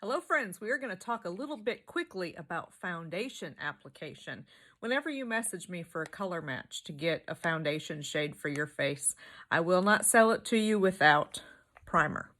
Hello friends, we are going to talk a little bit quickly about foundation application. Whenever you message me for a color match to get a foundation shade for your face, I will not sell it to you without primer.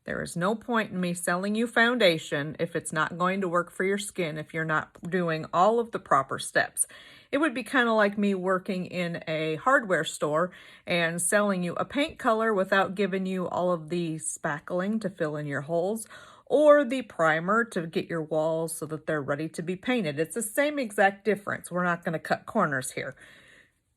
There is no point in me selling you foundation if it's not going to work for your skin, if you're not doing all of the proper steps. It would be kind of like me working in a hardware store and selling you a paint color without giving you all of the spackling to fill in your holes, or the primer to get your walls so that they're ready to be painted. It's the same exact difference. We're not going to cut corners here.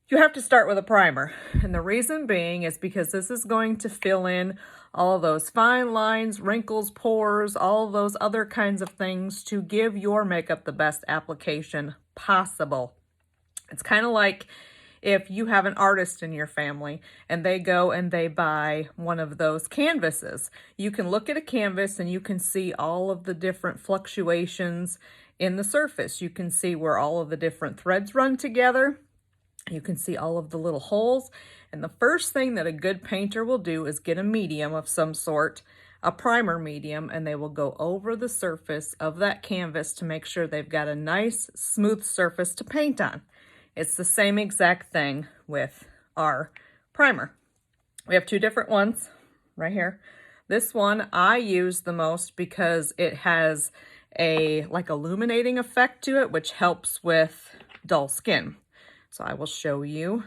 You have to start with a primer, and the reason being is because this is going to fill in all of those fine lines, wrinkles, pores, all of those other kinds of things to give your makeup the best application possible. It's kind of like if you have an artist in your family and they go and they buy one of those canvases. You can look at a canvas and you can see all of the different fluctuations in the surface. You can see where all of the different threads run together. You can see all of the little holes. And the first thing that a good painter will do is get a medium of some sort, a primer medium, and they will go over the surface of that canvas to make sure they've got a nice smooth surface to paint on. It's the same exact thing with our primer. We have two different ones right here. This one I use the most because it has a illuminating effect to it, which helps with dull skin. So I will show you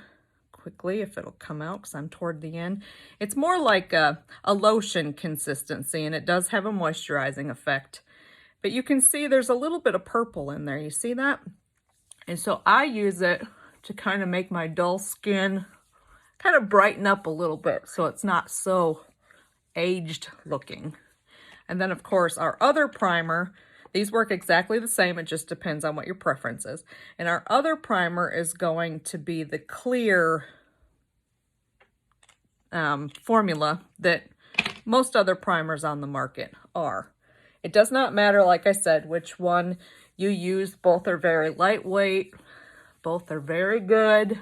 quickly if it'll come out because I'm toward the end. It's more like a lotion consistency, and it does have a moisturizing effect. But you can see there's a little bit of purple in there. You see that? And so I use it to kind of make my dull skin kind of brighten up a little bit so it's not so aged looking. And then of course our other primer, these work exactly the same, it just depends on what your preference is. And our other primer is going to be the clear formula that most other primers on the market are. It does not matter, like I said, which one you use. Both are very lightweight, both are very good,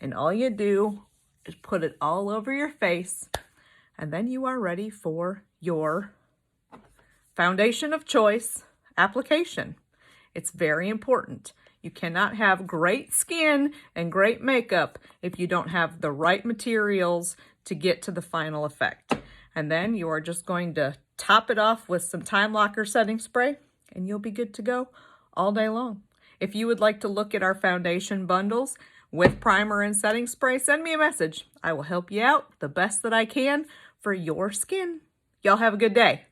and all you do is put it all over your face, and then you are ready for your foundation of choice application. It's very important. You cannot have great skin and great makeup if you don't have the right materials to get to the final effect. And then you are just going to top it off with some time locker setting spray, and you'll be good to go all day long. If you would like to look at our foundation bundles with primer and setting spray, send me a message. I will help you out the best that I can for your skin. Y'all have a good day.